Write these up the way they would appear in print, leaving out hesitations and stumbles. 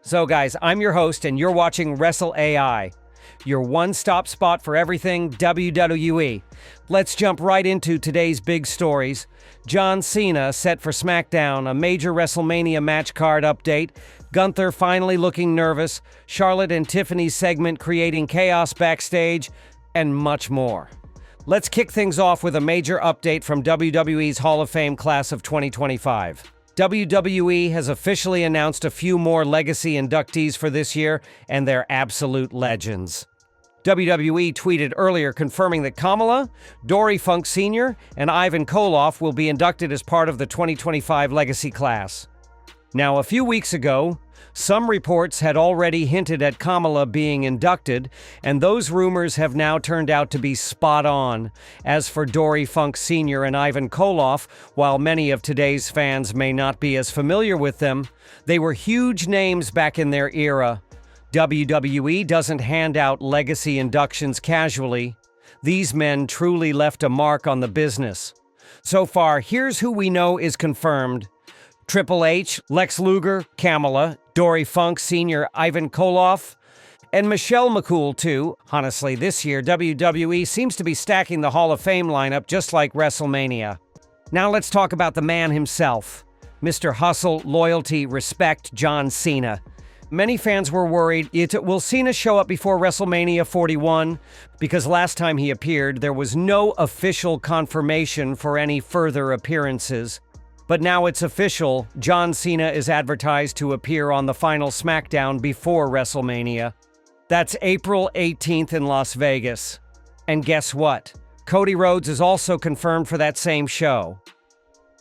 So guys, I'm your host and you're watching Wrestle AI, your one-stop spot for everything WWE. Let's jump right into today's big stories. John Cena set for SmackDown, a major WrestleMania match card update, Gunther finally looking nervous, Charlotte and Tiffany's segment creating chaos backstage, and much more. Let's kick things off with a major update from WWE's Hall of Fame class of 2025. WWE has officially announced a few more legacy inductees for this year, and they're absolute legends. WWE tweeted earlier confirming that Kamala, Dory Funk Sr., and Ivan Koloff will be inducted as part of the 2025 legacy class. Now, a few weeks ago, some reports had already hinted at Kamala being inducted, and those rumors have now turned out to be spot on. As for Dory Funk Sr. and Ivan Koloff, while many of today's fans may not be as familiar with them, they were huge names back in their era. WWE doesn't hand out legacy inductions casually. These men truly left a mark on the business. So far, here's who we know is confirmed. Triple H, Lex Luger, Kamala, Dory Funk Sr., Ivan Koloff, and Michelle McCool too. Honestly, this year, WWE seems to be stacking the Hall of Fame lineup just like WrestleMania. Now let's talk about the man himself, Mr. Hustle, Loyalty, Respect, John Cena. Many fans were worried, will Cena show up before WrestleMania 41? Because last time he appeared, there was no official confirmation for any further appearances. But now it's official, John Cena is advertised to appear on the final SmackDown before WrestleMania. That's April 18th in Las Vegas. And guess what? Cody Rhodes is also confirmed for that same show.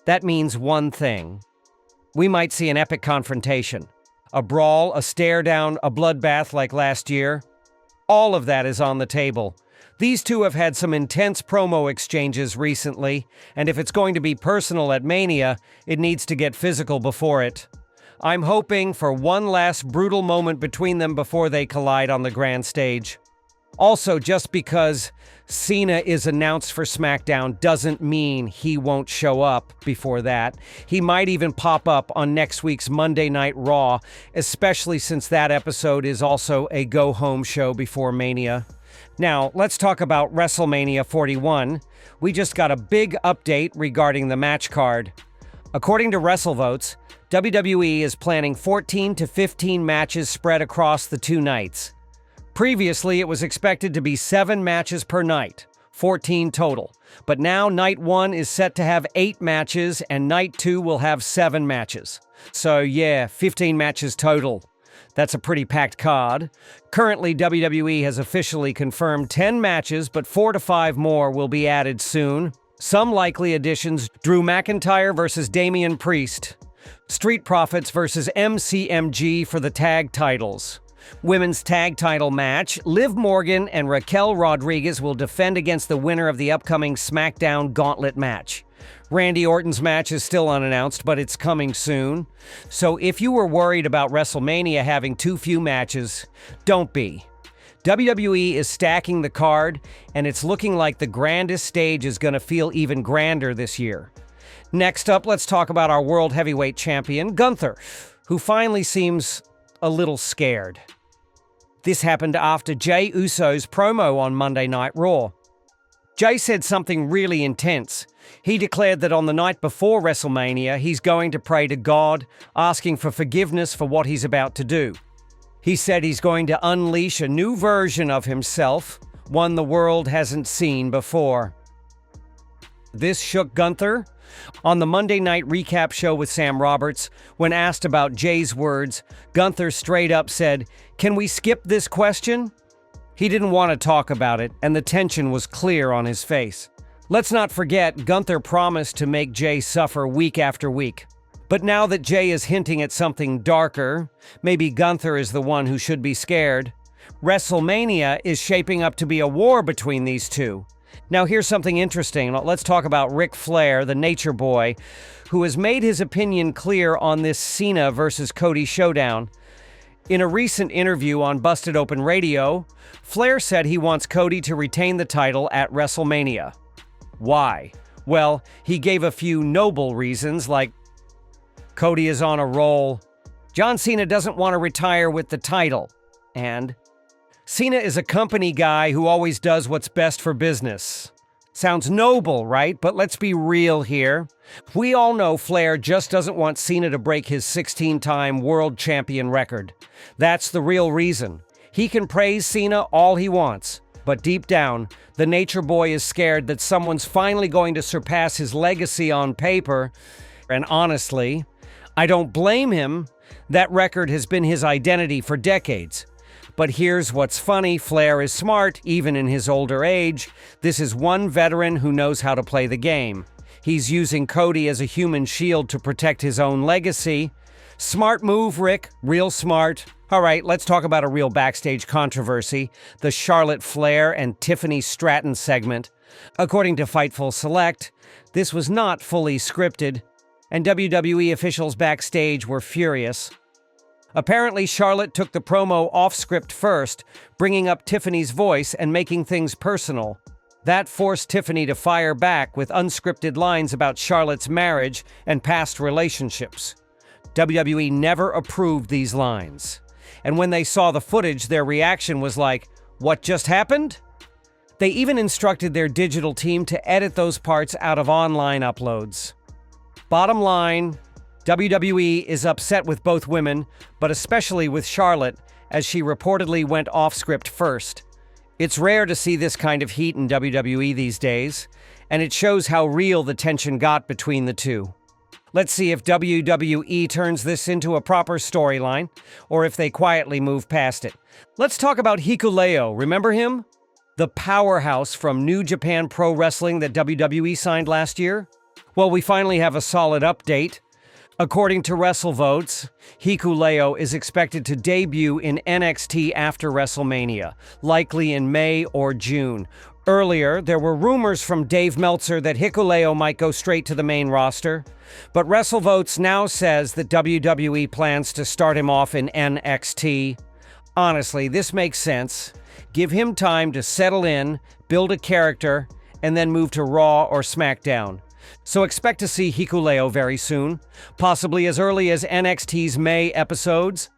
That means one thing. We might see an epic confrontation. A brawl, a stare down, a bloodbath like last year. All of that is on the table. These two have had some intense promo exchanges recently, and if it's going to be personal at Mania, it needs to get physical before it. I'm hoping for one last brutal moment between them before they collide on the grand stage. Also, just because Cena is announced for SmackDown doesn't mean he won't show up before that. He might even pop up on next week's Monday Night Raw, especially since that episode is also a go-home show before Mania. Now, let's talk about WrestleMania 41. We just got a big update regarding the match card. According to WrestleVotes, WWE is planning 14 to 15 matches spread across the two nights. Previously, it was expected to be 7 matches per night, 14 total. But now, Night 1 is set to have 8 matches, and Night 2 will have 7 matches. So yeah, 15 matches total. That's a pretty packed card. Currently, WWE has officially confirmed 10 matches, but 4 to 5 more will be added soon. Some likely additions: Drew McIntyre versus Damian Priest, Street Profits versus MCMG for the tag titles. Women's tag title match: Liv Morgan and Raquel Rodriguez will defend against the winner of the upcoming SmackDown Gauntlet match. Randy Orton's match is still unannounced, but it's coming soon. So if you were worried about WrestleMania having too few matches, don't be. WWE is stacking the card, and it's looking like the grandest stage is going to feel even grander this year. Next up, let's talk about our World Heavyweight Champion, Gunther, who finally seems a little scared. This happened after Jey Uso's promo on Monday Night Raw. Jey said something really intense. He declared that on the night before WrestleMania, he's going to pray to God, asking for forgiveness for what he's about to do. He said he's going to unleash a new version of himself, one the world hasn't seen before. This shook Gunther. On the Monday Night Recap show with Sam Roberts, when asked about Jey's words, Gunther straight up said, "Can we skip this question?" He didn't want to talk about it, and the tension was clear on his face. Let's not forget, Gunther promised to make Jey suffer week after week. But now that Jey is hinting at something darker, maybe Gunther is the one who should be scared. WrestleMania is shaping up to be a war between these two. Now here's something interesting. Let's talk about Ric Flair, the Nature Boy, who has made his opinion clear on this Cena versus Cody showdown. In a recent interview on Busted Open Radio, Flair said he wants Cody to retain the title at WrestleMania. Why? Well, he gave a few noble reasons, like Cody is on a roll, John Cena doesn't want to retire with the title. And Cena is a company guy who always does what's best for business. Sounds noble, right? But let's be real here. We all know Flair just doesn't want Cena to break his 16-time world champion record. That's the real reason. He can praise Cena all he wants, but deep down, the Nature Boy is scared that someone's finally going to surpass his legacy on paper. And honestly, I don't blame him. That record has been his identity for decades. But here's what's funny, Flair is smart, even in his older age. This is one veteran who knows how to play the game. He's using Cody as a human shield to protect his own legacy. Smart move, Rick, real smart. All right, let's talk about a real backstage controversy, the Charlotte Flair and Tiffany Stratton segment. According to Fightful Select, this was not fully scripted, and WWE officials backstage were furious. Apparently, Charlotte took the promo off script first, bringing up Tiffany's voice and making things personal. That forced Tiffany to fire back with unscripted lines about Charlotte's marriage and past relationships. WWE never approved these lines. And when they saw the footage, their reaction was like, "What just happened?" They even instructed their digital team to edit those parts out of online uploads. Bottom line, WWE is upset with both women, but especially with Charlotte, as she reportedly went off script first. It's rare to see this kind of heat in WWE these days, and it shows how real the tension got between the two. Let's see if WWE turns this into a proper storyline, or if they quietly move past it. Let's talk about Hikuleo. Remember him? The powerhouse from New Japan Pro Wrestling that WWE signed last year? Well, we finally have a solid update. According to WrestleVotes, Hikuleo is expected to debut in NXT after WrestleMania, likely in May or June. Earlier, there were rumors from Dave Meltzer that Hikuleo might go straight to the main roster, but WrestleVotes now says that WWE plans to start him off in NXT. Honestly, this makes sense. Give him time to settle in, build a character, and then move to Raw or SmackDown. So expect to see Hikuleo very soon, possibly as early as NXT's May episodes.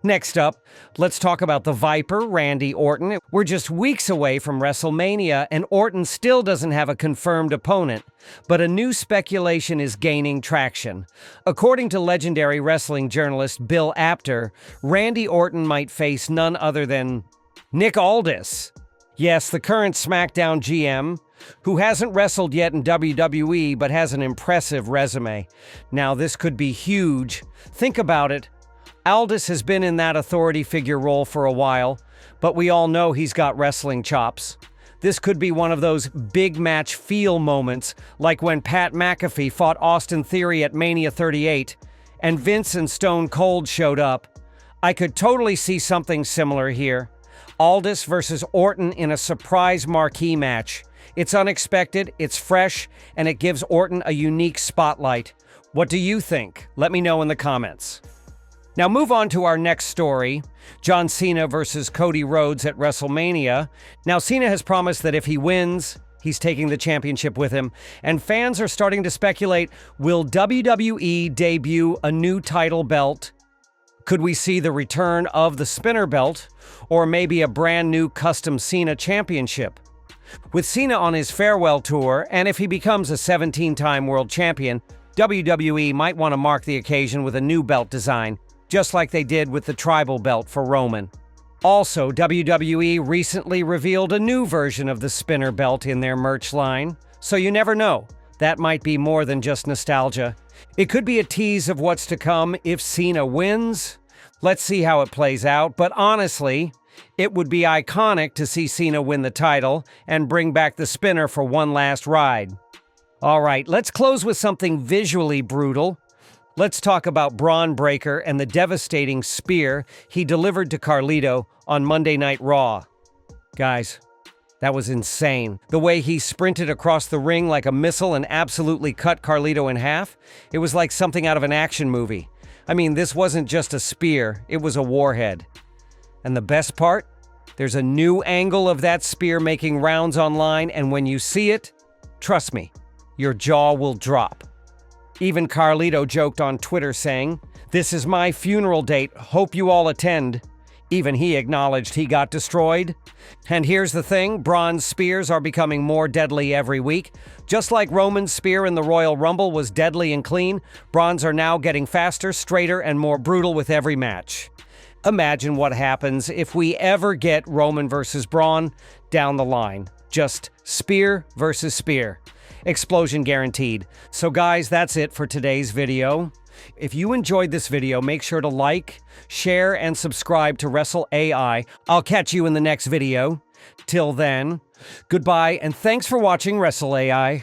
Next up, let's talk about the Viper, Randy Orton. We're just weeks away from WrestleMania, and Orton still doesn't have a confirmed opponent, but a new speculation is gaining traction. According to legendary wrestling journalist Bill Apter, Randy Orton might face none other than Nick Aldis. Yes, the current SmackDown GM, who hasn't wrestled yet in WWE but has an impressive resume. Now, this could be huge. Think about it. Aldis has been in that authority figure role for a while, but we all know he's got wrestling chops. This could be one of those big match feel moments, like when Pat McAfee fought Austin Theory at Mania 38, and Vince and Stone Cold showed up. I could totally see something similar here. Aldis versus Orton in a surprise marquee match. It's unexpected, it's fresh, and it gives Orton a unique spotlight. What do you think? Let me know in the comments. Now move on to our next story, John Cena versus Cody Rhodes at WrestleMania. Now Cena has promised that if he wins, he's taking the championship with him, and fans are starting to speculate, will WWE debut a new title belt? Could we see the return of the spinner belt, or maybe a brand new custom Cena championship? With Cena on his farewell tour, and if he becomes a 17-time world champion, WWE might want to mark the occasion with a new belt design, just like they did with the tribal belt for Roman. Also, WWE recently revealed a new version of the spinner belt in their merch line, so you never know. That might be more than just nostalgia. It could be a tease of what's to come if Cena wins. Let's see how it plays out, but honestly, it would be iconic to see Cena win the title and bring back the spinner for one last ride. All right, let's close with something visually brutal. Let's talk about Braun Breaker and the devastating spear he delivered to Carlito on Monday Night Raw. Guys, that was insane. The way he sprinted across the ring like a missile and absolutely cut Carlito in half, it was like something out of an action movie. I mean, this wasn't just a spear, it was a warhead. And the best part? There's a new angle of that spear making rounds online, and when you see it, trust me, your jaw will drop. Even Carlito joked on Twitter saying, This is my funeral date. Hope you all attend. Even he acknowledged he got destroyed. And here's the thing, Braun's spears are becoming more deadly every week. Just like Roman's spear in the Royal Rumble was deadly and clean, Braun's are now getting faster, straighter, and more brutal with every match. Imagine what happens if we ever get Roman versus Braun down the line. Just spear versus spear. Explosion guaranteed. So guys, that's it for today's video. If you enjoyed this video, make sure to like, share, and subscribe to Wrestle AI. I'll catch you in the next video. Till then, goodbye, and thanks for watching Wrestle AI.